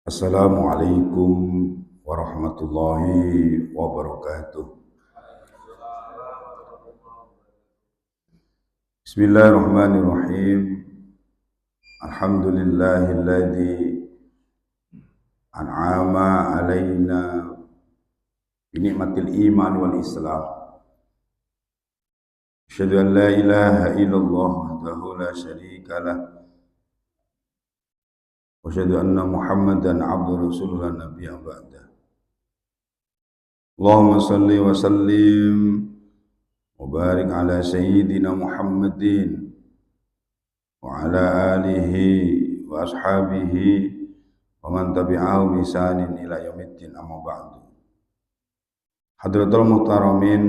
Assalamualaikum warahmatullahi wabarakatuh. Bismillahirrahmanirrahim. Alhamdulillahilladzi an'ama alaina bi ni'matil iman wal islam. Asyhadu an la ilaha illallah wahdahu la syarika lah. Wa asyhadu anna Muhammadan abduhu rasulullah nabiyyan ba'da. Allahumma salli wa sallim wa barik ala sayyidina Muhammadin wa ala alihi wa ashabihi wa man tabi'ahu bi ihsanin ila yaumiddin, amma ba'du. Hadratul muhtaramin,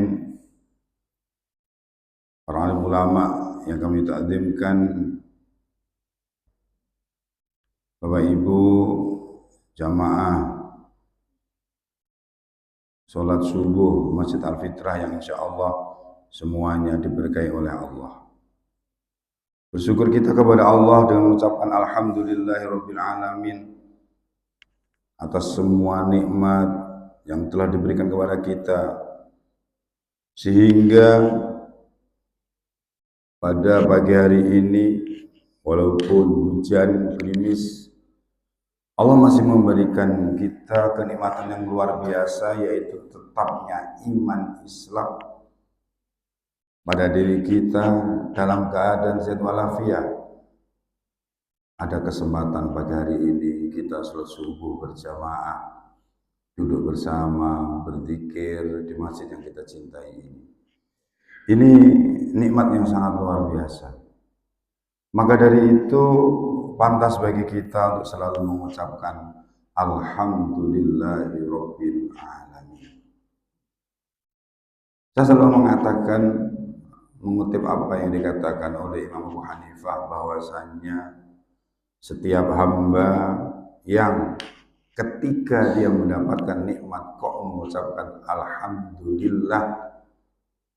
para alim ulama yang kami takzimkan, Bapak Ibu jamaah salat subuh Masjid Al-Fitrah yang insyaallah semuanya diberkahi oleh Allah. Bersyukur kita kepada Allah dengan mengucapkan alhamdulillahirabbil alamin atas semua nikmat yang telah diberikan kepada kita, sehingga pada pagi hari ini walaupun hujan gerimis, Allah masih memberikan kita kenikmatan yang luar biasa, yaitu tetapnya iman Islam pada diri kita dalam keadaan sehat walafiat. Ada kesempatan pagi hari ini kita sholat subuh berjamaah, duduk bersama, berzikir di masjid yang kita cintai ini. Ini nikmat yang sangat luar biasa. Maka dari itu pantas bagi kita untuk selalu mengucapkan alhamdulillahirabbil alamin. Saya selalu mengatakan, mengutip apa yang dikatakan oleh Imam Abu Hanifah, bahwasanya setiap hamba yang ketika dia mendapatkan nikmat kok mengucapkan alhamdulillah,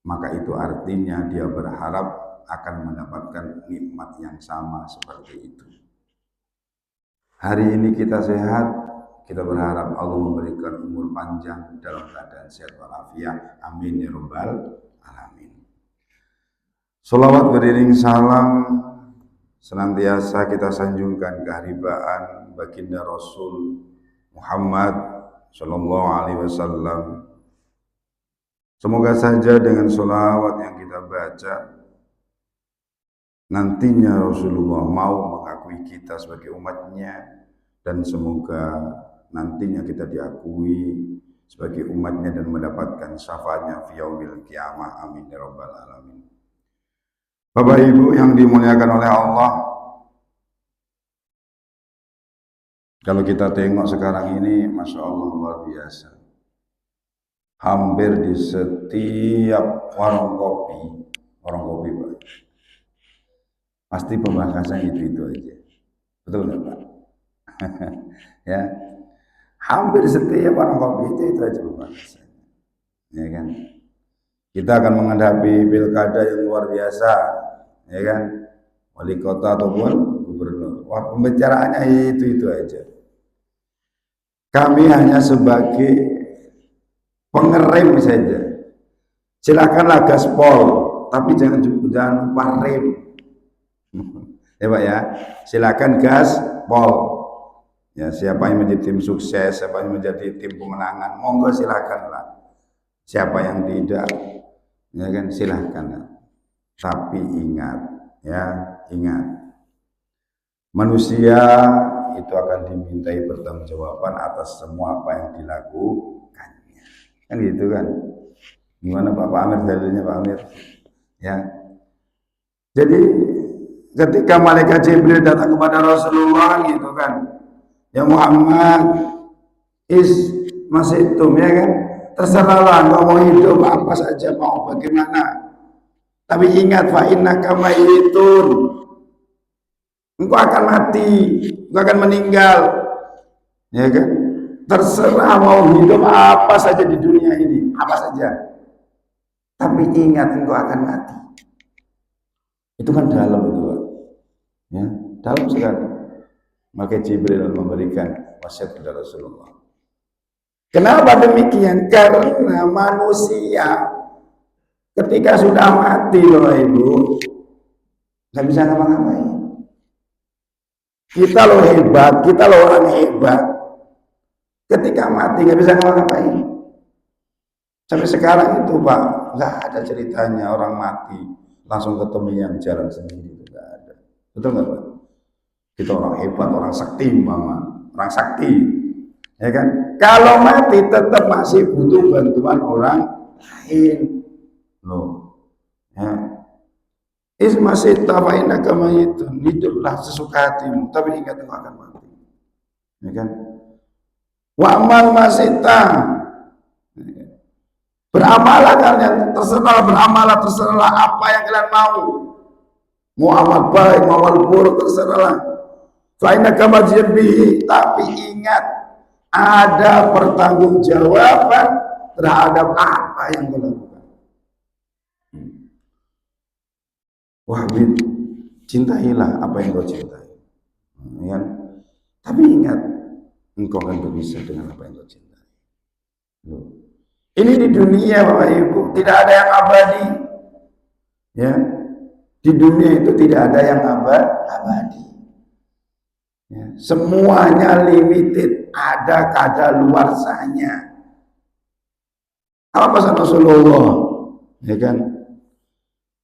maka itu artinya dia berharap akan mendapatkan nikmat yang sama seperti itu. Hari ini kita sehat, kita berharap Allah memberikan umur panjang dalam keadaan sehat walafiat. Amin ya rabbal alamin. Sholawat beriring salam senantiasa kita sanjungkan keharibaan baginda Rasul Muhammad sallallahu alaihi wasallam. Semoga saja dengan sholawat yang kita baca, nantinya Rasulullah mau mengakui kita sebagai umatnya, dan semoga nantinya kita diakui sebagai umatnya dan mendapatkan syafaatnya fi yaumil qiyamah. Amin ya rabbal alamin. Bapak Ibu yang dimuliakan oleh Allah, kalau kita tengok sekarang ini, Masya Allah luar biasa. Hampir di setiap warung kopi Pak, pasti pembahasan itu aja. Betul nggak Pak? Ya, hampir setiap warung kopi itu aja pembahasan. Ya kan? Kita akan menghadapi pilkada yang luar biasa, ya kan? Wali kota ataupun gubernur. Wah, pembicaraannya itu aja. Kami hanya sebagai pengerem saja. Silakanlah gaspol, tapi jangan lupa rem. Ya Pak ya, silakan gaspol. Ya, siapa yang menjadi tim sukses, siapa yang menjadi tim pemenangan, monggo silakanlah. Siapa yang tidak, ya kan, silakanlah. Tapi ingat, ya, ingat. Manusia itu akan dimintai pertanggungjawaban atas semua apa yang dilakukannya. Kan gitu kan? Gimana Pak Amir dalilnya Pak Amir? Ya. Jadi ketika malaikat Jibril datang kepada Rasulullah gitu kan, ya Muhammad masih itu ya kan, terserahlah engkau mau hidup apa saja, mau bagaimana, tapi ingat fa innaka mayyitun, engkau akan mati, engkau akan meninggal, ya kan, terserah mau hidup apa saja di dunia ini, apa saja, tapi ingat engkau akan mati. Itu kan dalam itu Pak, ya, dalam sekali. Maka Jibril memberikan wasiat kepada Rasulullah. Kenapa demikian? Karena manusia ketika sudah mati loh Ibu, nggak bisa ngapa-ngapain. Kita loh hebat, kita loh orang hebat. Ketika mati nggak bisa ngapa-ngapain. Sampai sekarang itu Pak, nggak ada ceritanya orang mati langsung ketemu yang jalan sendiri, nggak ada. Betul nggak Pak? Kita orang hebat, orang sakti, mama, orang sakti, ya kan? Kalau mati tetap masih butuh bantuan orang lain, loh. Ya. Masih tafaina kama itu, hiduplah sesuka hatimu, tapi ingat engkau akan mati, ya kan? Wa amal masita, beramalah kalian, terserah apa yang kalian mau amal baik, mau amal buruk, terserahlah. Fa'inna kamajir bihi, tapi ingat ada pertanggungjawaban terhadap apa yang kau lakukan. Wahbib, cintailah apa yang kau cintai, ya. Tapi ingat engkau akan berpisah dengan apa yang kau cintai. Ini di dunia Bapak Ibu tidak ada yang abadi, ya. Di dunia itu tidak ada yang abadi. Ya, semuanya limited, ada kadaluarsanya. Apa pesan Rasulullah? Ya kan?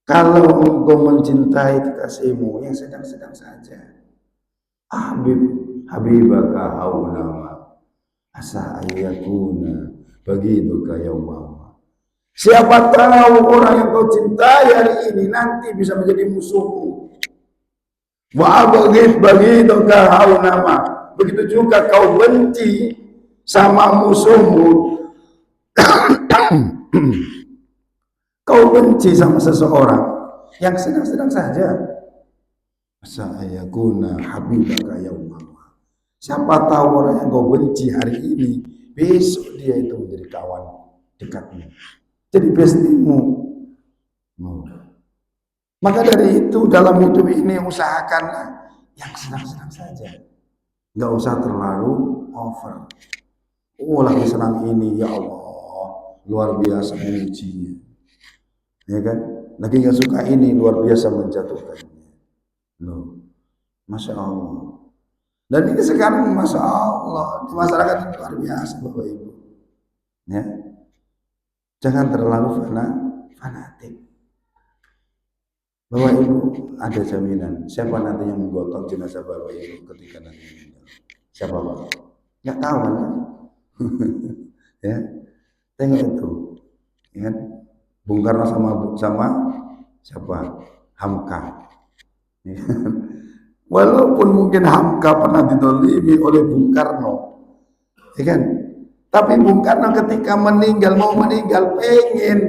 Kalau engkau mencintai kekasihmu yang sedang-sedang saja. Habibaka haunama asa ayyakuna bagiduka yaumama. Siapa tahu orang yang kau cintai hari ini nanti bisa menjadi musuhmu. Wa abghid bagiduka haunama. Begitu juga kau benci sama musuhmu. Kau benci sama seseorang yang sedang-sedang saja. Sa'ayakuna habibaka yaumama. Siapa tahu orang yang kau benci hari ini, besok dia itu menjadi kawan dekatmu, jadi bestimu. Maka dari itu dalam hidup ini usahakanlah yang senang-senang saja, nggak usah terlalu over. Oh lagi senang ini, ya Allah luar biasa mengujinya, ya kan? Lagi nggak suka ini, luar biasa menjatuhkannya. Loh, Masya Allah. Dan ini sekarang Masya Allah di masyarakat itu luar biasa Bapak Ibu, ya. Jangan terlalu fanatik. Bapak Ibu ada jaminan siapa nanti yang menggotong jenazah Bapak Ibu ketika nanti meninggal? Siapa Pak? Nggak tahu kan? Ya, tengok itu, ya. Bung Karno sama siapa? Hamka. Ya. Walaupun mungkin Hamka pernah didolimi oleh Bung Karno, ya kan? Tapi Bung Karno ketika mau meninggal pengen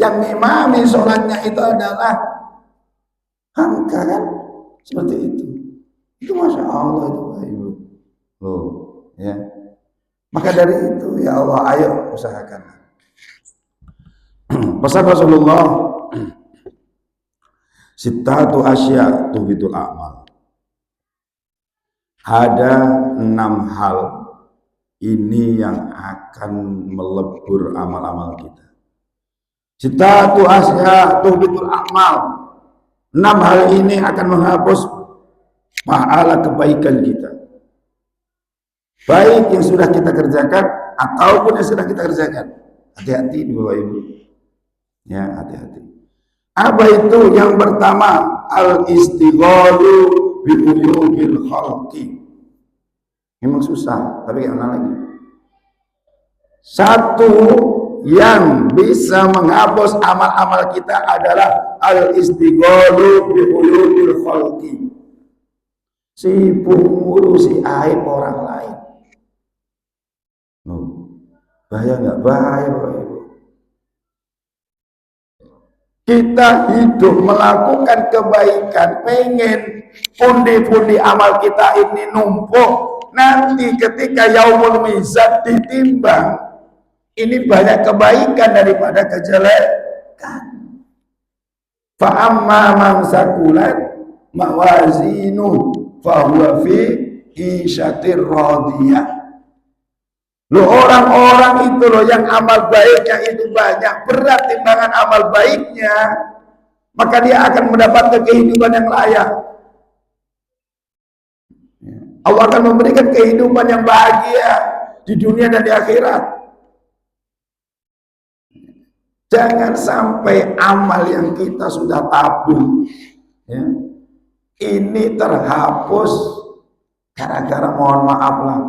yang ngimami sholatnya itu adalah Hamka, kan? Seperti itu. Itu Masya Allah itu Bapak Ibu. Loh, ya. Maka dari itu ya Allah ayo usahakan. Pesan Rasulullah, sittatu asya tuhbitul a'mal. Ada 6 hal ini yang akan melebur amal-amal kita. Sittatu asya tuhbitul a'mal. 6 hal ini akan menghapus pahala kebaikan kita, baik yang sudah kita kerjakan ataupun yang sedang kita kerjakan. Hati-hati Bapak Ibu, ya, hati-hati. Apa itu? Yang pertama, al-istighalu bi uyubil khalqi. Memang susah, tapi kayak mana lagi? Satu yang bisa menghapus amal-amal kita adalah al-istighalu bi uyubil khalqi. Sibuk ngurusi aib orang lain. Bahaya nggak? Bahaya Bapak Ibu. Kita hidup melakukan kebaikan, pengen pundi-pundi amal kita ini numpuk. Nanti ketika yaumul mizan ditimbang, ini banyak kebaikan daripada kejelekan. Fa amma man sakulat mawazinu fa huwa fi isyatir radiyah. Loh, orang-orang itu loh yang amal baiknya itu banyak, berat timbangan amal baiknya, maka dia akan mendapatkan kehidupan yang layak. Allah akan memberikan kehidupan yang bahagia di dunia dan di akhirat. Jangan sampai amal yang kita sudah tabung ya, ini terhapus gara-gara, mohon maaf lah,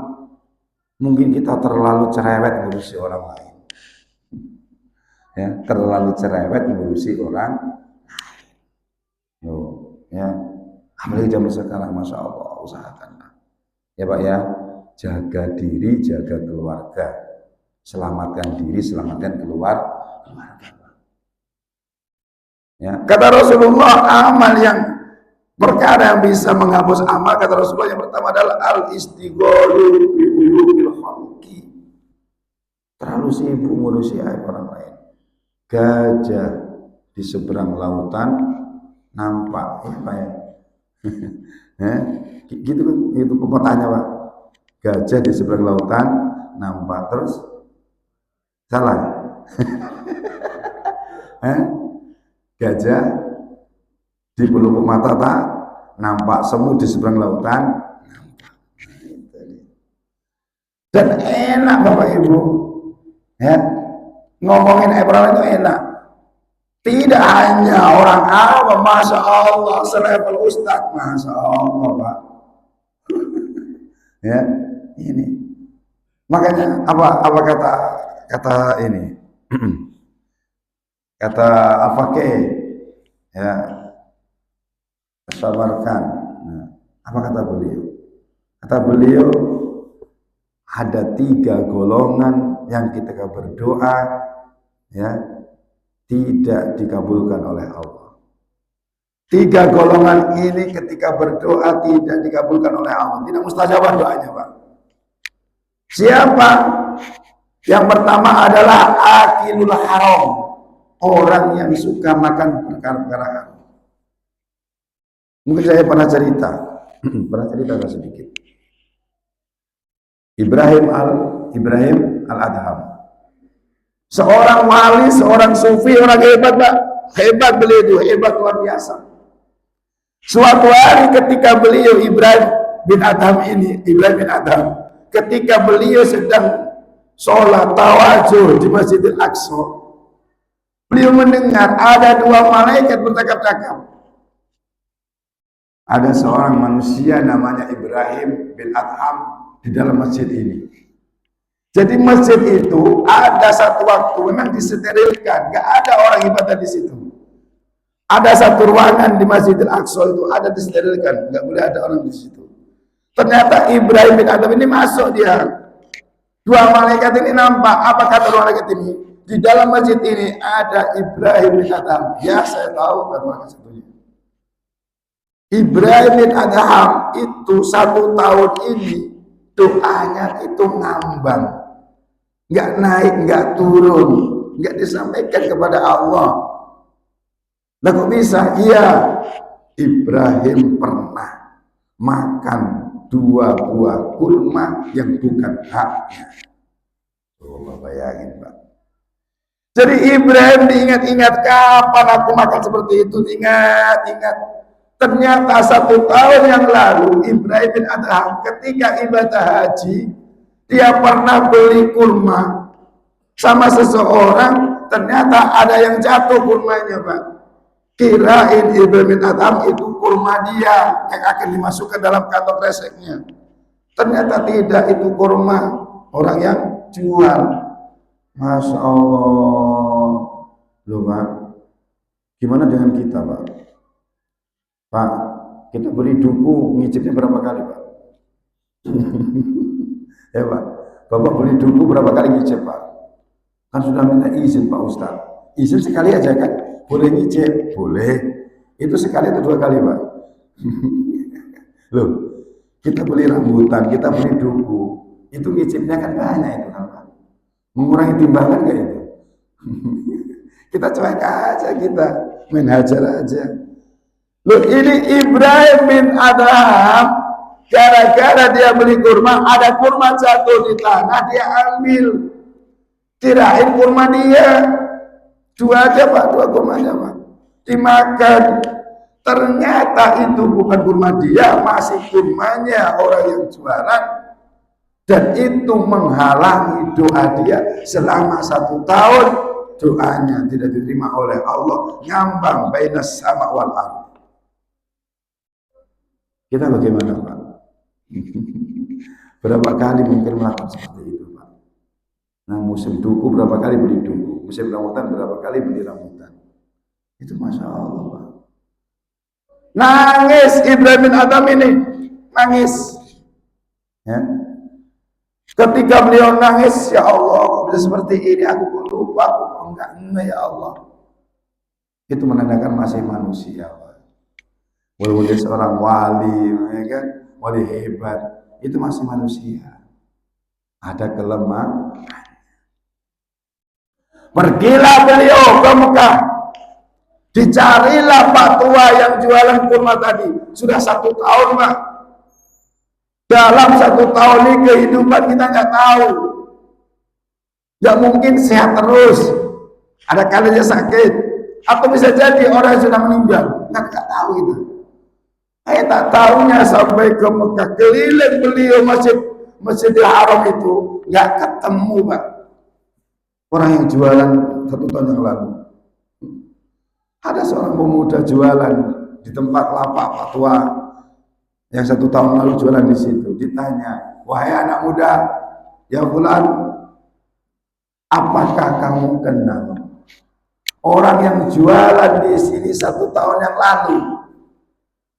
mungkin kita terlalu cerewet ngurusi orang lain. Ya, terlalu cerewet ngurusi orang lain. Ya, apalagi zaman sekarang, masya Allah, usahakanlah. Ya Pak ya, jaga diri, jaga keluarga, selamatkan diri, selamatkan keluarga. Ya, kata Rasulullah, amal yang perkara yang bisa menghapus amal, kata Rasulullah, yang pertama adalah al-istighalu bi uyubil khalqi. Terlalu sibuk ngurusi aib orang lain. Gajah di seberang lautan nampak, ya Pak ya. Gitu kan, itu pepatahnya Pak. Gajah di seberang lautan nampak, terus salah. Gajah di pelupuk mata tak nampak, semut di seberang lautan nampak. Dan enak Bapak Ibu ya, ngomongin Ibrahim itu enak. Tidak hanya orang awam, masya Allah, selevel ustadz, masya Allah Pak. Ya, ini makanya apa kata ini kata Al-Faqih ya, sabarkan. Nah, apa kata beliau? Kata beliau, ada 3 golongan yang ketika berdoa ya tidak dikabulkan oleh Allah. 3 golongan ini ketika berdoa tidak dikabulkan oleh Allah, tidak mustajabah doanya Pak. Siapa? Yang pertama adalah akilul haram, orang yang suka makan perkara-perkara haram. Mungkin saya pernah cerita sedikit. Ibrahim al-Adham, seorang wali, seorang sufi, orang hebat Pak, hebat beliau itu, hebat luar biasa. Suatu hari ketika beliau Ibrahim bin Adham, ketika beliau sedang sholat tawajuh di Masjidil Aqsa, beliau mendengar ada 2 malaikat bercakap-cakap. Ada seorang manusia namanya Ibrahim bin Adham di dalam masjid ini. Jadi masjid itu ada satu waktu memang disterilkan, gak ada orang ibadah di situ. Ada satu ruangan di Masjidil Aqsa itu ada disterilkan, gak boleh ada orang di situ. Ternyata Ibrahim bin Adham ini masuk dia. 2 malaikat ini nampak. Apa kata 2 malaikat ini? Di dalam masjid ini ada Ibrahim bin Adham. Ya, saya tahu kata malaikat satunya. Ibrahim bin Adham itu 1 tahun ini doanya itu ngambang, nggak naik, nggak turun, nggak disampaikan kepada Allah. Nah kok bisa? Iya, Ibrahim pernah makan 2 buah kurma yang bukan haknya. Coba bayangin Pak. Jadi Ibrahim diingat-ingat, kapan aku makan seperti itu, ingat-ingat. Ternyata 1 tahun yang lalu Ibrahim bin Adham ketika ibadah haji, dia pernah beli kurma sama seseorang, ternyata ada yang jatuh kurmanya Pak. Kirain Ibrahim bin Adham itu kurma dia yang akan dimasukkan dalam kantong kreseknya. Ternyata tidak, itu kurma orang yang jual. Masya Allah. Loh Pak, gimana dengan kita Pak? Pak, kita beli duku, ngicipnya berapa kali Pak? Ya Pak, Bapak beli duku berapa kali ngicip Pak? Kan sudah minta izin Pak Ustadz. Izin sekali aja kan? Boleh ngicip? Boleh. Itu sekali atau 2 kali Pak? Loh, kita beli rambutan, kita beli duku, itu ngicipnya kan banyak itu kan Pak. Mengurangi timbangan gak itu? Kita cuek aja, kita main hajar aja. Loh, ini Ibrahim bin Adham Gara-gara dia beli kurma, ada kurma jatuh di tanah, dia ambil. Kirain kurma dia. Dua aja Pak, dua kurma aja Pak. Dimakan. Ternyata itu bukan kurma dia, masih kurmanya orang yang jualan. Dan itu menghalangi doa dia selama 1 tahun. Doanya tidak diterima oleh Allah. Ngambang bainas sama wal ardh. Kita bagaimana Pak? Berapa kali mungkin melakukan seperti itu Pak? Nah musim duku berapa kali beli duku? Musim rambutan berapa kali beli rambutan? Itu Masya Allah Pak. Nangis Ibrahim bin Adham ini. Nangis. Ya. Ketika beliau nangis, ya Allah, kok bisa seperti ini, aku lupa, aku enggak, ya Allah. Itu menandakan masih manusia, Pak. Walaupun dia seorang wali, ya kan, wali hebat, itu masih manusia. Ada kelemahan. Pergilah beliau ke Mekah. Dicarilah Pak tua yang jualan kurma tadi. Sudah 1 tahun, Pak. Dalam 1 tahun ini kehidupan kita nggak tahu. Nggak mungkin sehat terus. Ada kalanya sakit. Atau bisa jadi orang yang sudah meninggal. Nggak tahu gitu. Tak tahunya sampai ke Mekah. Keliling beliau Masjidil Haram itu. Nggak ketemu Pak. Orang yang jualan 1 tahun yang lalu. Ada seorang pemuda jualan di tempat lapak Pak tua. Yang 1 tahun lalu jualan di situ, ditanya, wahai anak muda, ya fulan, apakah kamu kenal orang yang jualan di sini 1 tahun yang lalu?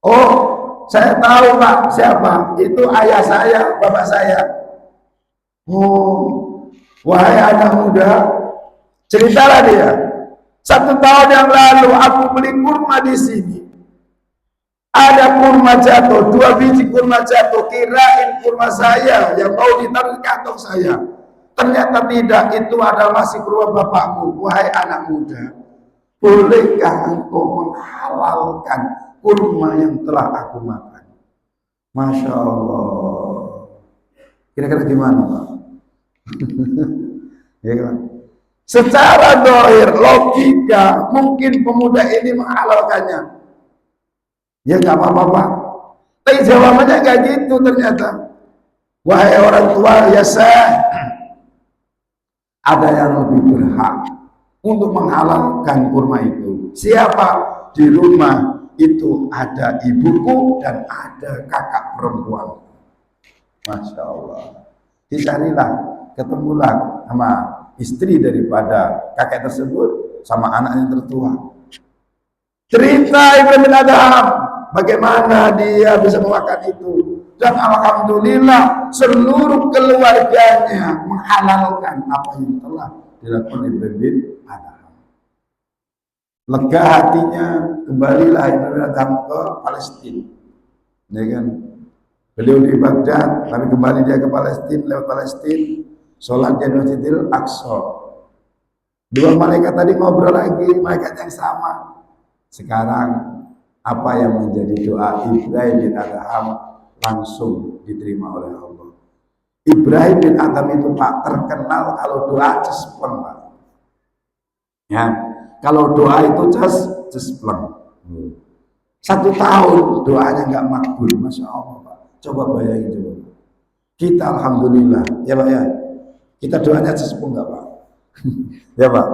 Oh, saya tahu Pak, siapa? Itu ayah saya, bapak saya. Oh, wahai anak muda, ceritalah dia. 1 tahun yang lalu aku beli kurma di sini. Ada kurma jatuh, 2 biji kurma jatuh, kirain kurma saya yang mau ditaruh di kantong saya. Ternyata tidak, itu adalah masih kurma bapakku. Wahai anak muda, bolehkah engkau menghalalkan kurma yang telah aku makan? Masya Allah. Kira-kira gimana Pak? Ya kan? Secara dohir, logika, mungkin pemuda ini menghalalkannya. Ya nggak apa-apa Pak. Tapi jawabannya nggak gitu ternyata. Wahai orang tua, ya saya ada yang lebih berhak untuk menghalalkan kurma itu. Siapa? Di rumah itu ada ibuku dan ada kakak perempuan. Masya Allah. Dicarilah, ketemulah sama istri daripada kakek tersebut sama anak yang tertua. Cerita Ibrahim bin Adham, bagaimana dia bisa memakan itu. Dan alhamdulillah seluruh keluarganya menghalalkan apa yang telah dilakukan Ibrahim bin Adham. Lega hatinya, kembalilah Ibrahim bin Adham ke Palestina. Ya kan? Beliau di Baghdad, tapi kembali dia ke Palestina, lewat Palestina, sholat di Masjidil Aqsa. 2 malaikat tadi ngobrol lagi, malaikat yang sama. Sekarang apa yang menjadi doa Ibrahim bin Adham langsung diterima oleh Allah. Ibrahim bin Adham itu Pak terkenal kalau doa cespleng Pak. Ya, kalau doa itu cespleng. 1 tahun doanya nggak makbul, Masya Allah Pak. Coba bayangin coba. Kita alhamdulillah, ya Pak ya. Kita doanya cespleng nggak Pak? Ya Pak.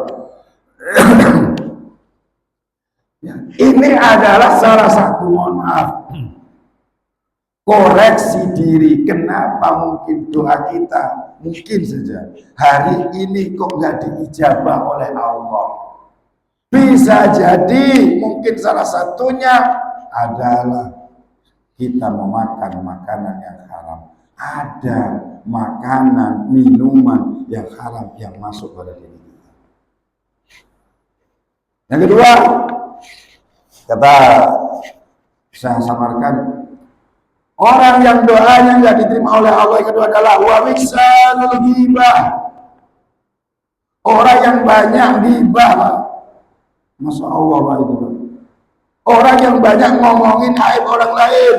Ya, ini adalah salah satu, mohon maaf, koreksi diri. Kenapa mungkin doa kita mungkin saja hari ini kok nggak diijabah oleh Allah? Bisa jadi mungkin salah satunya adalah kita memakan makanan yang haram. Ada makanan, minuman yang haram yang masuk pada diri kita. Yang kedua, kata saya samarkan, orang yang doanya nggak diterima oleh Allah yang kedua adalah wa miksanul ghibah. Orang yang banyak ghibah, Masya Allah Pak itu. Orang yang banyak ngomongin aib orang lain.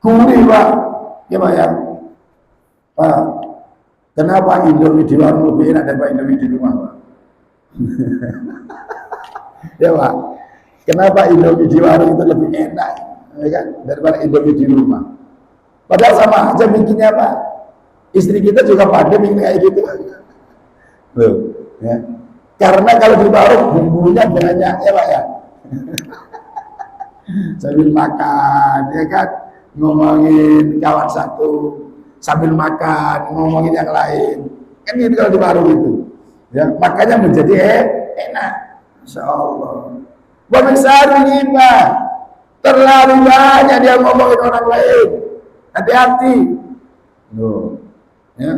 Gurih Pak, ya Pak ya. Pak, kenapa Indomie di warung lebih enak daripada Indomie di rumah Pak? Ya Pak, kenapa Indomie di warung itu lebih enak ya kan, daripada Indomie di rumah? Padahal sama aja bikinnya Pak. Istri kita juga pada bikin kayak gitu. Loh, ya. Karena kalau di warung bumbunya banyak ya Pak ya. Sambil makan ya kan, ngomongin kawan satu, sambil makan ngomongin yang lain. Kan gitu kalau di warung itu. Ya, makanya menjadi enak. Insyaallah. Pemirsa ini Pak, terlalu banyak dia ngomongin orang lain. Hati-hati. Loh, ya.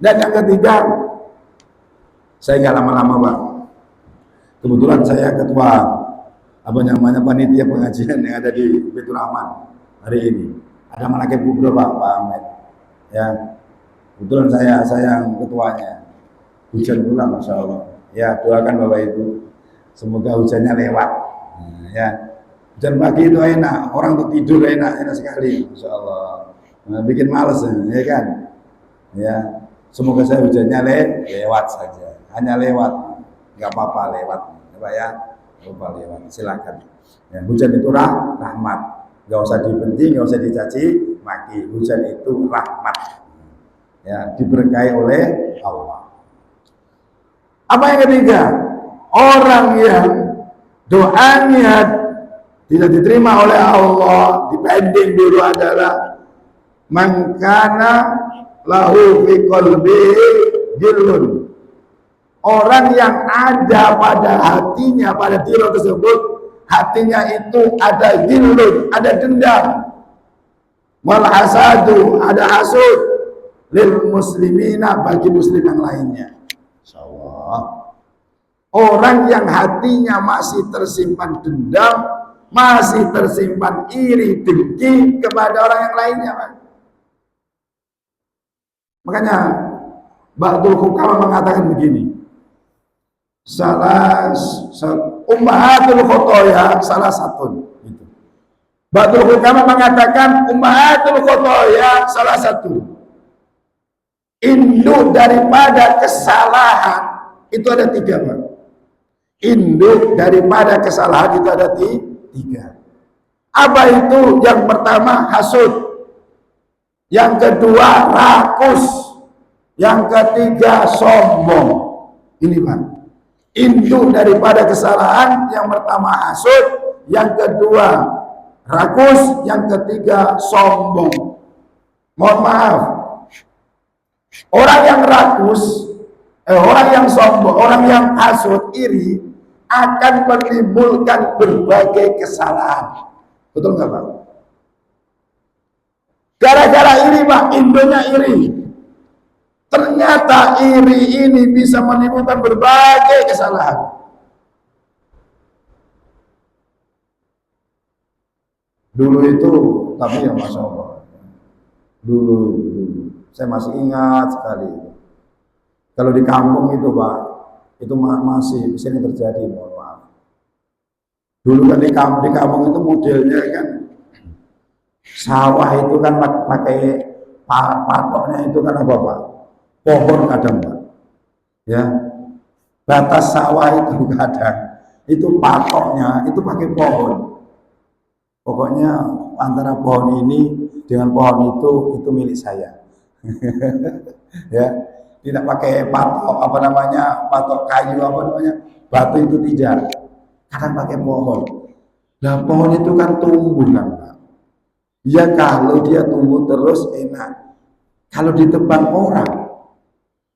Dan yang ketiga, saya nggak lama-lama Pak. Kebetulan saya ketua apa namanya panitia pengajian yang ada di Baitur Rahman hari ini. Ada Malaikat Kubro Pak Ahmed. Ya, kebetulan saya yang ketuanya. Hujan pula Masya Allah. Ya, doakan Bapak Ibu semoga hujannya lewat. Nah, ya, hujan pagi itu enak, orang tuh tidur enak sekali, Masya Allah. Nah, bikin males ya kan. Ya, semoga saya hujannya lewat saja, hanya lewat, nggak apa-apa lewat, ya Pak ya, nggak apa lewat, silakan. Ya, hujan itu rahmat, nggak usah dibenci, nggak usah dicaci maki. Hujan itu rahmat, ya, diberkahi oleh Allah. Apa yang ketiga? Orang yang doanya tidak diterima oleh Allah, dipending dulu adalah mangkana lahu fi qalbihi ghillun. Orang yang ada pada hatinya, pada diri tersebut, hatinya itu ada ghillun, ada dendam. Wal hasadu, ada hasud lil muslimina, bagi muslim yang lainnya. Insyaallah. Orang yang hatinya masih tersimpan dendam, masih tersimpan iri dengki kepada orang yang lainnya, Pak. Makanya Ba'dul Hukama mengatakan begini, ummahatul khotoya salah satu gitu. Ba'dul Hukama mengatakan ummahatul khotoya salah satu, induk daripada kesalahan itu ada tiga Pak. Induk daripada kesalahan itu ada tiga. Apa itu? Yang pertama hasud, yang kedua rakus, yang ketiga sombong. Ini Pak, induk daripada kesalahan yang pertama hasud, yang kedua rakus, yang ketiga sombong. Mohon maaf, orang yang rakus, orang yang sombong, orang yang hasud, iri, akan menimbulkan berbagai kesalahan. Betul nggak Pak? Gara-gara iri Pak, indonya iri. Ternyata iri ini bisa menimbulkan berbagai kesalahan. Dulu itu, tapi ya Masya Allah, dulu saya masih ingat sekali. Kalau di kampung itu Pak, itu masih sering terjadi, mohon maaf. Dulu kan di kampung itu modelnya kan sawah itu kan pakai patoknya itu kan apa Pak? Pohon kadang Pak. Ya. Batas sawah itu kadang itu patoknya itu pakai pohon. Pokoknya antara pohon ini dengan pohon itu milik saya. Ya. Tidak pakai patok apa namanya, patok kayu apa namanya, batu itu tidak, kadang pakai pohon. Nah pohon itu kan tumbuh kan Pak. Ya kalau dia tumbuh terus enak. Kalau ditebang orang,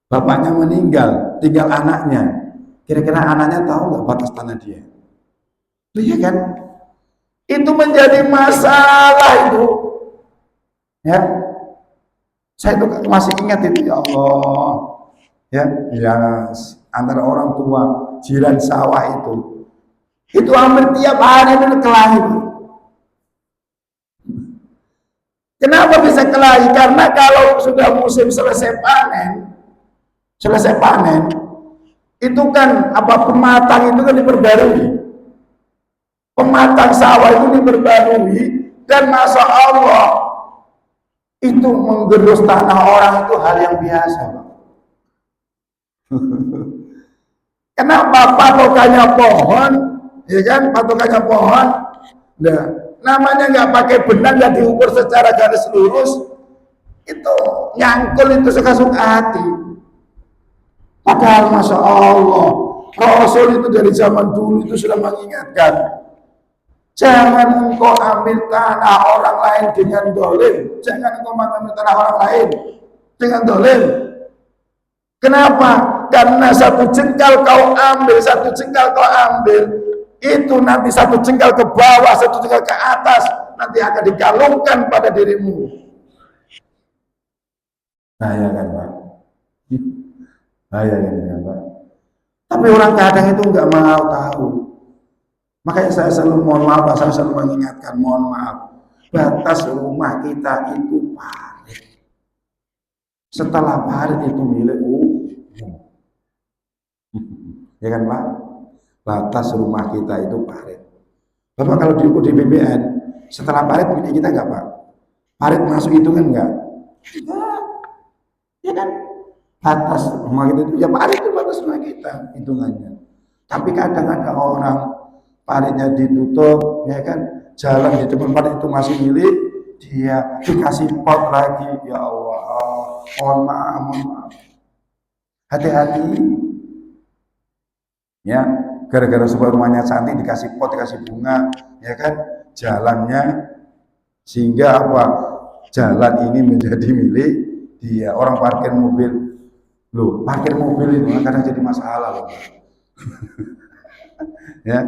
bapaknya meninggal, tinggal anaknya, kira-kira anaknya tahu nggak batas tanah dia? Iya kan? Itu menjadi masalah itu. Ya. Saya itu masih ingat itu, ya Allah, ya, antara orang tua, jiran sawah itu hampir tiap hari itu kelahi. Kenapa bisa kelahi? Karena kalau sudah musim selesai panen, itu kan pematang itu kan diperbarui. Pematang sawah itu diperbarui Dan masya Allah, itu menggerus tanah orang itu hal yang biasa, Pak. Kenapa patokannya pohon, ya kan? Patokannya pohon. Nah, namanya nggak pakai benang, nggak diukur secara garis lurus, itu nyangkul itu suka-suka hati. Padahal masya Allah, Rasul itu dari zaman dulu itu sudah mengingatkan, jangan engkau ambil tanah orang lain dengan dolim. Jangan engkau mengambil tanah orang lain dengan dolim. Kenapa? Karena satu jengkal kau ambil, satu jengkal kau ambil, itu nanti satu jengkal ke bawah, satu jengkal ke atas, nanti akan dikalungkan pada dirimu. Bahaya kan, Pak? Bahaya kan, Pak? Tapi orang kadang itu nggak mau tahu. Makanya saya selalu mohon maaf, saya selalu mengingatkan, mohon maaf, batas rumah kita itu parit. Setelah parit itu milik umum. Ya kan, Pak? Batas rumah kita itu parit. Bapak kalau diukur di BPN, setelah parit milik kita nggak, Pak? Parit masuk hitungan nggak? Ya kan? Batas rumah kita itu, ya parit itu batas rumah kita hitungannya. Tapi kadang ada orang paritnya ditutup, ya kan, jalan di depan parit itu masih milik dia, dikasih pot lagi. Ya Allah, mohon maaf, hati-hati ya. Gara-gara sebuah rumahnya cantik, dikasih pot, dikasih bunga, ya kan, jalannya, sehingga apa, jalan ini menjadi milik dia. Orang parkir mobil, loh, parkir mobil itu kadang jadi masalah loh. Ya,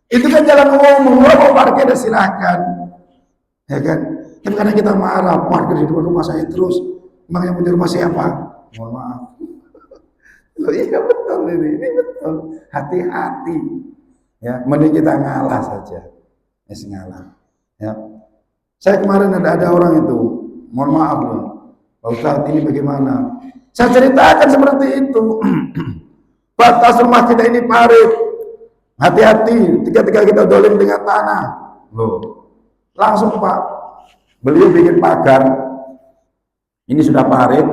itu kan jalan umum, mau parkir silahkan, ya kan. Tapi karena kita marah, parkir di depan rumah saya terus, emang yang punya rumah siapa? Mohon maaf. Loh, iya betul ini betul. Hati-hati, ya. Mending kita ngalah saja, ngalah. Ya. Saya kemarin ada orang itu, mohon maaf loh, Pak Ustadz ini bagaimana? Saya ceritakan seperti itu. Batas rumah kita ini parit. Hati-hati ketika kita dolim dengan tanah. Loh, langsung Pak, beliau bikin pagar. Ini sudah parit,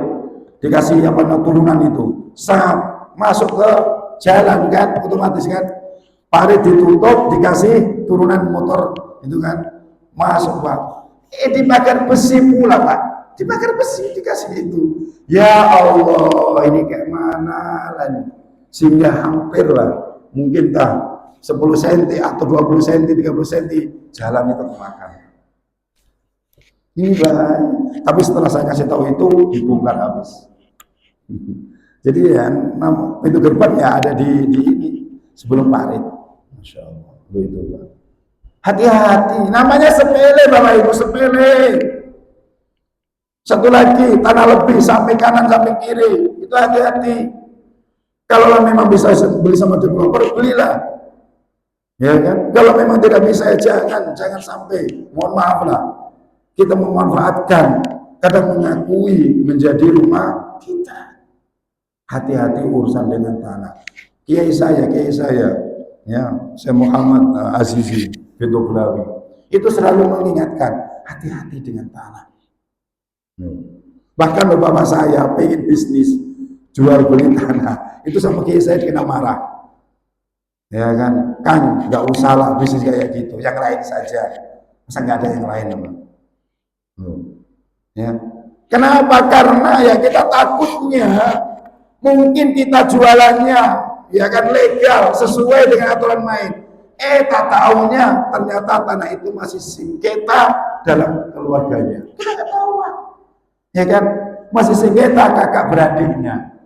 dikasih apa turunan itu, saat masuk ke jalan kan, otomatis kan, parit ditutup, dikasih turunan motor itu kan, masuk Pak. Dibakar besi pula Pak, dibakar besi dikasih itu. Ya Allah, ini kayak mana lah nih? Sehingga hampir lah, mungkin tak 10 cm atau 20 cm, 30 cm jalan itu kemakan. Ini bahaya. Tapi setelah saya kasih tahu itu dibongkar habis. Jadi ya, pintu gerbang ya ada di ini sebelum parit. Masya Allah, itu Pak. Hati-hati, namanya sepele Bapak Ibu, sepele. Satu lagi, tanah lebih sampai kanan sampai kiri, itu hati-hati. Kalau memang bisa beli sama developer, belilah. Ya kan? Kalau memang tidak bisa, jangan sampai. Mohon maaf lah. Kita memanfaatkan, kadang mengakui menjadi rumah kita. Hati-hati urusan dengan tanah. Kiai saya, ya, saya Muhammad Azizi Bintu Bulawi, itu selalu mengingatkan, hati-hati dengan tanah. Bahkan bapak saya pengen bisnis jual beli tanah, itu sama kiai saya kena marah. Ya kan, Kang, nggak usah lah bisnis kayak gitu, yang lain saja. Masa nggak ada yang lain, Bang? Ya. Kenapa? Karena ya kita takutnya mungkin kita jualannya ya kan legal sesuai dengan aturan main. Tak tahunya ternyata tanah itu masih sengketa dalam keluarganya. Kita nggak tahu, ya kan? Masih sengketa kakak beradiknya.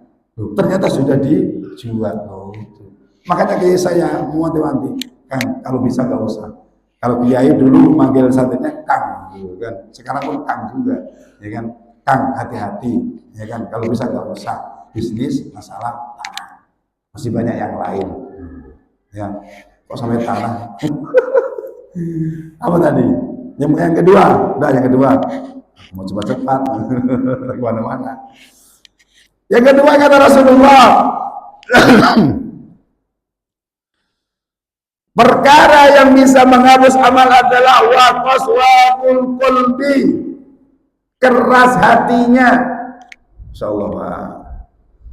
Ternyata sudah dijual. Itu. Makanya kayak saya muanti-wanti, Kang, kalau bisa nggak usah. Kalau kiai dulu manggil santrinya Kang, gitu kan. Sekarang pun Kang juga, ya kan. Kang, hati-hati, ya kan. Kalau bisa nggak usah bisnis masalah tanah. Masih banyak yang lain, ya. Kok sampai tanah? Apa tadi? Yang kedua, udah yang kedua. Mau coba cepat, kemana-mana. Yang kedua kata Rasulullah, Perkara yang bisa menghapus amal adalah wa qaswatul qalbi, keras hatinya. Insyaallah Pak.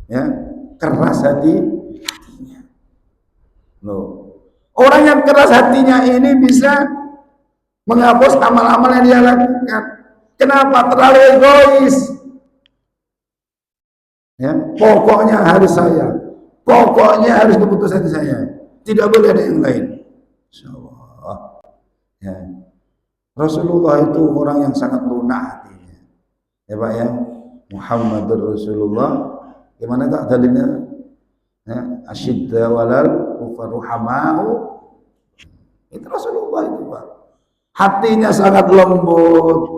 Ya, keras hatinya. Loh. Orang yang keras hatinya ini bisa menghapus amal-amal yang dia lakukan. Kenapa? Terlalu egois. Ya, pokoknya harus saya. Pokoknya harus keputusan saya. Tidak boleh ada yang lain. Insyaallah. Ya. Rasulullah itu orang yang sangat lunak hatinya. Ya Pak ya. Muhammadur Rasulullah. Gimana tak dalilnya? Ya, asyidda walal ufaruhamau. Itu Rasulullah itu Pak. Hatinya sangat lembut.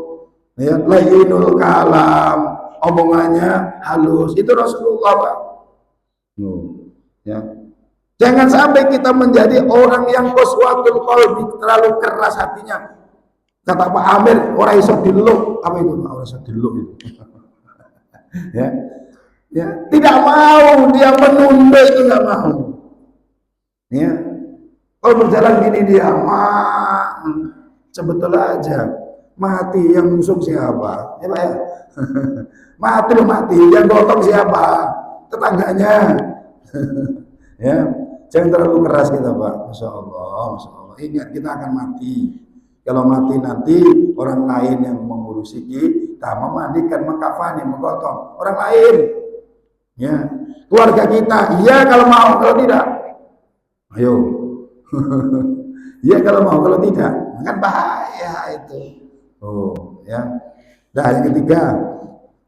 Ya, layyinul kalam, omongannya halus. Itu Rasulullah Pak. Ya. Jangan sampai kita menjadi orang yang qaswatul qalbi, terlalu keras hatinya. Kata Pak Amir, orang iso diluk. Apa itu Pak? Orang iso diluk itu. Ya. Ya, tidak mau dia menunda, itu nggak mau. Ya. Kalau berjalan gini dia, sebetulnya aja mati yang musuh siapa? Ya Pak ya. Mati lo mati, yang gotong siapa? Tetangganya. Ya, jangan terlalu keras kita Pak. Masya Allah, Masya Allah. Ingat kita akan mati. Kalau mati nanti orang lain yang mengurusi kita, memandikan, mengkafani, menggotong orang lain. Ya, keluarga kita. Iya kalau mau, kalau tidak, ayo. Iya kalau mau, kalau tidak, kan bahaya itu. Oh, ya. Nah, yang ketiga,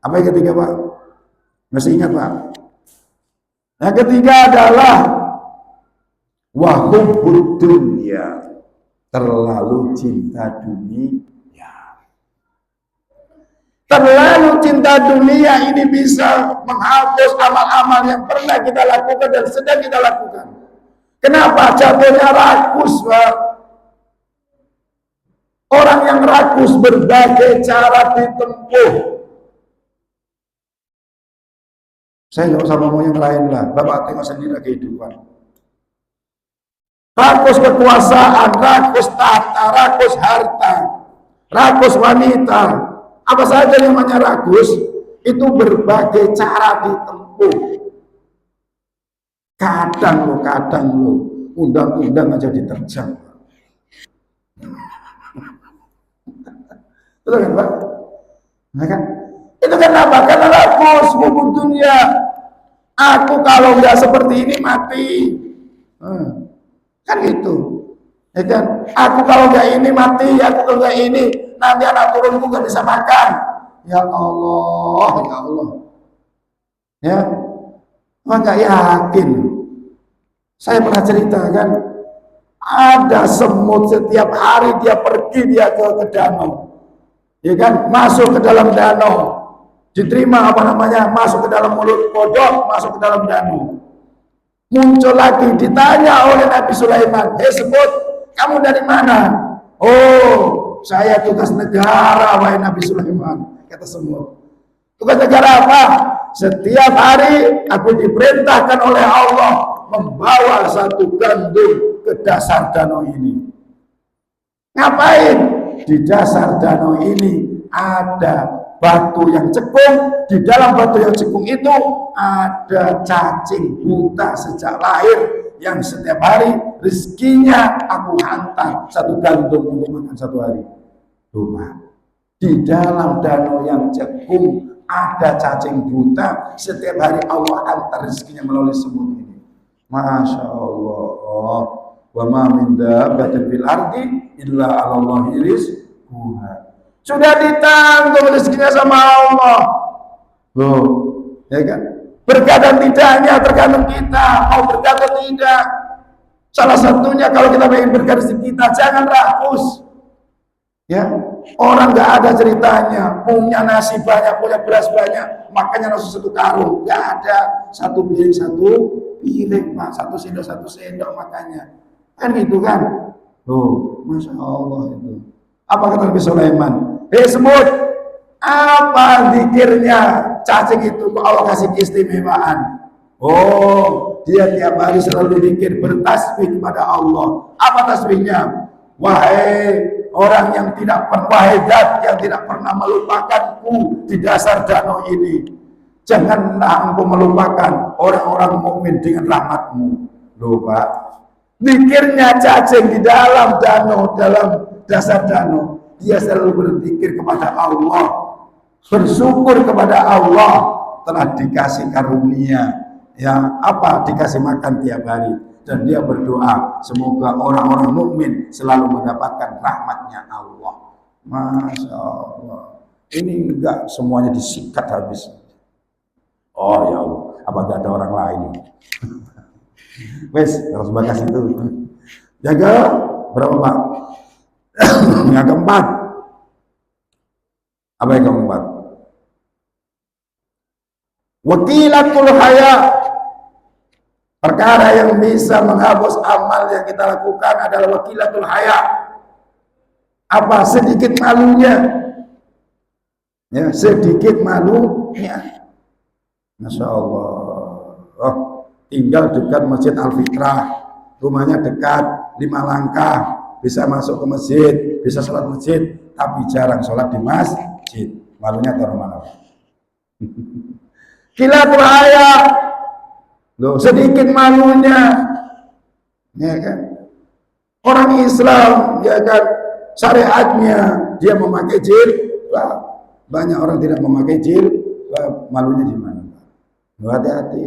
apa yang ketiga Pak? Masih ingat Pak? Yang ketiga adalah wahubbud dunya, terlalu cinta dunia. Terlalu cinta dunia ini bisa menghapus amal-amal yang pernah kita lakukan dan sedang kita lakukan. Kenapa? Jatuhnya rakus Pak. Orang yang rakus berbagai cara ditempuh. Saya nggak usah ngomong yang lain lah. Bapak tengok sendiri kehidupan. Rakus kekuasaan, rakus tahta, rakus harta, rakus wanita. Apa saja yang namanya rakus, itu berbagai cara ditempuh. Kadang lo, undang-undang aja diterjang. Betul kan Pak? Nah, kan? Itu kenapa? Karena rakus, hukum dunia. Aku kalau nggak seperti ini mati. Kan gitu. Ya kan? Aku kalau nggak ini mati, aku kalau nggak ini nanti anak turunku nggak bisa makan. Ya Allah, ya Allah. Ya, nggak yakin. Saya pernah cerita kan, ada semut setiap hari dia pergi ke danau. Ya kan, masuk ke dalam danau. Diterima apa namanya, masuk ke dalam mulut kodok, masuk ke dalam danau. Muncul lagi, ditanya oleh Nabi Sulaiman, semut, kamu dari mana? Oh, saya tugas negara, wahai Nabi Sulaiman, kata semut. Tugas negara apa? Setiap hari aku diperintahkan oleh Allah membawa satu gandum ke dasar danau ini. Ngapain? Di dasar danau ini ada batu yang cekung. Di dalam batu yang cekung itu ada cacing buta sejak lahir yang setiap hari rezekinya aku hantar satu gandum untuk makan satu hari. Rumah di dalam danau yang cekung ada cacing buta, setiap hari Allah hantar rezekinya melalui semut ini. Masya Allah. Wa ma min dabbatin fil ardi illa 'ala Allahi rizquha. Sudah ditanggung rezekinya sama Allah. Loh, ya kan? Berkah dan tidaknya tergantung kita, mau berkah atau tidak. Salah satunya kalau kita ingin berkah rezeki kita, jangan rakus. Ya, orang nggak ada ceritanya, punya nasi banyak, punya beras banyak, makanya nasi satu karung. Nggak ada, satu piring, Pak, satu sendok makanya. Kan gitu kan? Loh, Masya Allah itu. Apa kata Nabi Sulaiman? Semut, apa zikirnya cacing itu kok Allah kasih keistimewaan? Oh, dia tiap hari selalu zikir, bertasbih kepada Allah. Apa tasbihnya? Wahai orang yang tidak pernah, wahai zat yang tidak pernah melupakanku di dasar danau ini, janganlah engkau melupakan orang-orang mukmin dengan rahmatmu. Loh Pak, zikirnya cacing di dalam danau, dalam dasar danau. Dia selalu berzikir kepada Allah, bersyukur kepada Allah telah dikasih karunia. Ya, apa dikasih makan tiap hari, dan dia berdoa semoga orang-orang mukmin selalu mendapatkan rahmatnya Allah. Masya Allah, ini enggak semuanya disikat habis. Oh ya Allah, apa enggak ada orang lain? Wes, harus bakas itu. Yang ke berapa Pak? Yang keempat. Apa yang keempat? Wakilatul haya. Perkara yang bisa menghapus amal yang kita lakukan adalah wakilatul haya. Apa? Sedikit malunya. Ya, sedikit malunya. Masya Allah. Oh, tinggal dekat Masjid Al-Fitrah. Rumahnya dekat, 5 langkah. Bisa masuk ke masjid, bisa sholat masjid. Tapi jarang sholat di masjid. Malunya taruh mana? Kilatul haya. Loh, sedikit malunya, ya kan? Orang Islam, ya kan, syariatnya dia memakai jilbab. Banyak orang tidak memakai jilbab, malunya di mana? Hati-hati.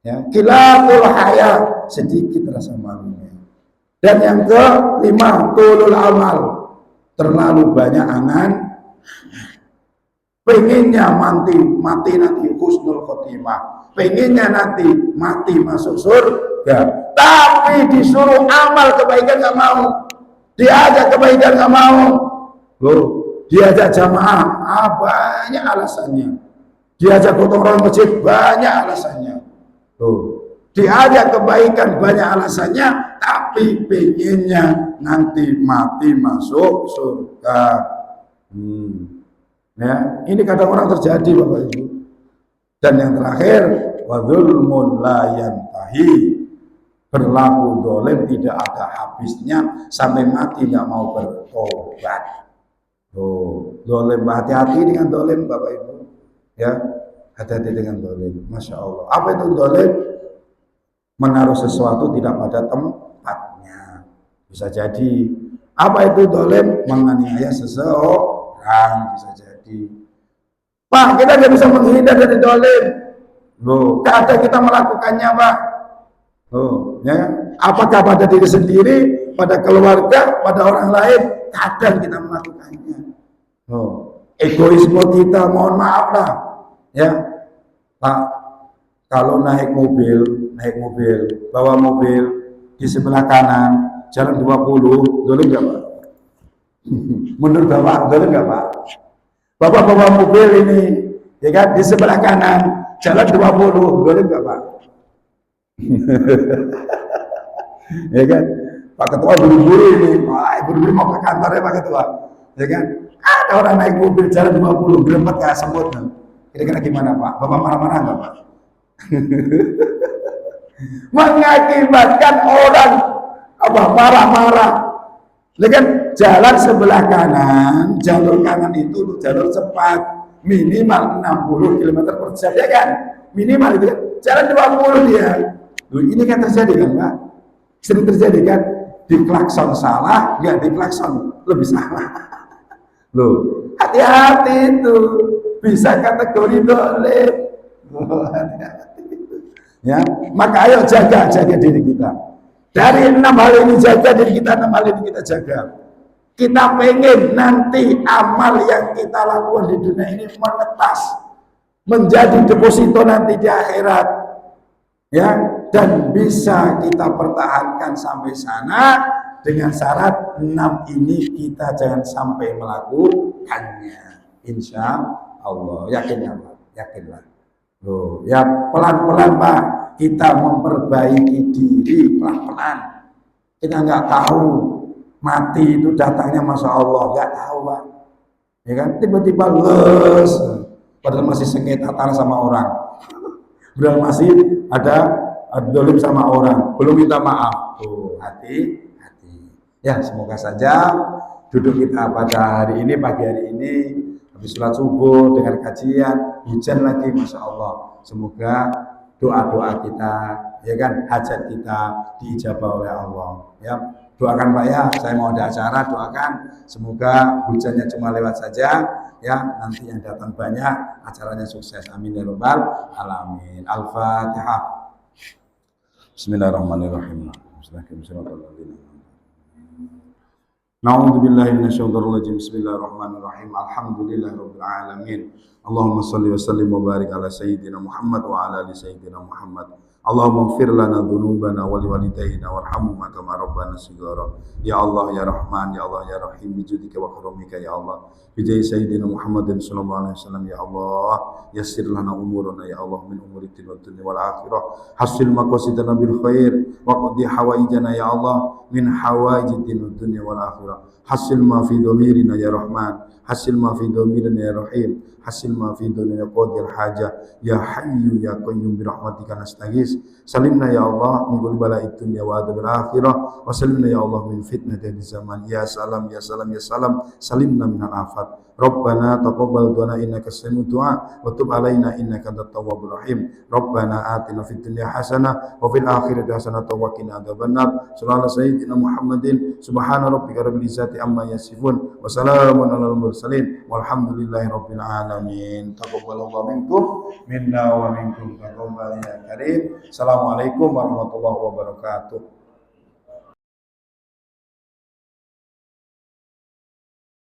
Ya, kilatul haya, sedikit rasa malunya. Dan yang kelima, tulul amal, terlalu banyak angan. Pengennya mati nanti husnul khotimah, pengennya nanti mati masuk surga, tapi disuruh amal kebaikan nggak mau, diajak kebaikan nggak mau. Loh, diajak jamaah, banyak alasannya. Diajak gotong royong masjid, banyak alasannya. Loh, diajak kebaikan banyak alasannya, tapi pengennya nanti mati masuk surga. Ya, ini kadang orang terjadi Bapak Ibu. Dan yang terakhir, wadzulmun la yantahi, berlaku dolim tidak ada habisnya sampai mati nggak mau bertobat. Oh, dolim, hati-hati dengan dolim Bapak Ibu. Ya, hati-hati dengan dolim. Masya Allah. Apa itu dolim? Menaruh sesuatu tidak pada tempatnya. Bisa jadi. Apa itu dolim? Menganiaya seseorang, bisa jadi. Pak, kita tidak bisa menghindar dari dolim. Loh, kadang kita melakukannya Pak. Loh, ya, apakah pada diri sendiri, pada keluarga, pada orang lain? Kadang kita melakukannya. Loh, egoisme kita, mohon maaf lah. Ya, Pak, kalau naik mobil, bawa mobil di sebelah kanan, jalan 20, dolim nggak Pak? Menurut Bapak, dolim nggak Pak? Bapak bawa mobil ini, ya kan, di sebelah kanan, jalan 20, boleh nggak Pak? Ya kan, Pak Ketua buru-buru ini, buru-buru mau ke kantornya Pak Ketua, ya kan? Ada orang naik mobil jalan 20, berempat nggak semput, kira-kira gimana Pak? Bapak marah-marah nggak Pak? Mengakibatkan orang apa marah-marah. Ya kan, jalan sebelah kanan, jalur kanan itu jalur cepat, minimal 60 km per jam, ya kan? Minimal itu kan, jalan 20 dia. Loh, ini kan terjadi kan Pak? Sering terjadi kan? Di klakson salah, nggak di klakson lebih salah. Loh, hati-hati itu, bisa kategori dolim. Hati-hati. Ya, maka ayo jaga diri kita. Dari 6 hal ini jaga diri kita, 6 hal ini kita jaga. Kita pengen nanti amal yang kita lakukan di dunia ini menetas, menjadi deposito nanti di akhirat, ya, dan bisa kita pertahankan sampai sana dengan syarat 6 ini kita jangan sampai melakukannya. Insya Allah, yakinlah. Loh, ya pelan-pelan Pak. Kita memperbaiki diri pelan-pelan. Kita nggak tahu mati itu datangnya, masya Allah, nggak tahu Pak. Ya kan, tiba-tiba les, padahal masih sengketa tanah sama orang. Padahal masih ada dolim sama orang, belum minta maaf. Tuh, hati-hati. Ya, semoga saja duduk kita pada hari ini, pagi hari ini, habis sholat subuh, dengan kajian, hujan lagi, Masya Allah. Semoga doa-doa kita, ya kan, hajat kita diijabah oleh Allah. Ya, doakan Pak ya, saya mau ada acara, doakan. Semoga hujannya cuma lewat saja, ya, nanti yang datang banyak, acaranya sukses. Amin ya rabbal alamin. Al-Fatihah. Bismillahirrahmanirrahim. Na'udzu billahi minasyaitonir rajim. Bismillahirrahmanirrahim. Alhamdulillahirabbil alamin. Allahumma shalli wa sallim wa barik ala sayyidina Muhammad wa ala ali sayyidina Muhammad. Allahumma ighfir lana dzunubana wa liwalidayna warhamhuma kama rabbana shighara. Ya Allah ya Rahman ya Allah ya Rahim bi judika wa karamika ya Allah. Bi jahi sayyidina Muhammadin sallallahu alaihi wasallam ya Allah. Yassir lana umurana ya Allah min umuri dunya wal akhirah. Hasil maqasidana bil khair wa qdi hawaijana ya Allah min hawaijid dunya wal akhirah. Hasil ma fi dhamirina ya Rahman. Hasil ma fi dhamirina ya Rahim. Hasil ma fi dunya qadir hajah ya hayyu ya qayyum bi rahmatika nastaghis. Salimna ya Allah min kulli bala'id dunya wa adzabil akhirah wa salimna ya Allah min fitnatil zaman. Ya salam ya salam ya salam. Salimna minal afat. Rabbana taqabbal du'ana innaka sami'ud du'a wa tub 'alaina innaka antat tawwabur rahim. Rabbana atina fid dunya hasanah wa fil akhirati hasanah wa qina adzabannar. Sallallahu sayyidina Muhammadin subhana rabbika rabbil izzati amma yasifun wa salamun alal mursalin walhamdulillahi rabbil alamin. Taqabbalallahu minkum minna wa minkum taqabbal ya karim. Assalamualaikum warahmatullahi wabarakatuh.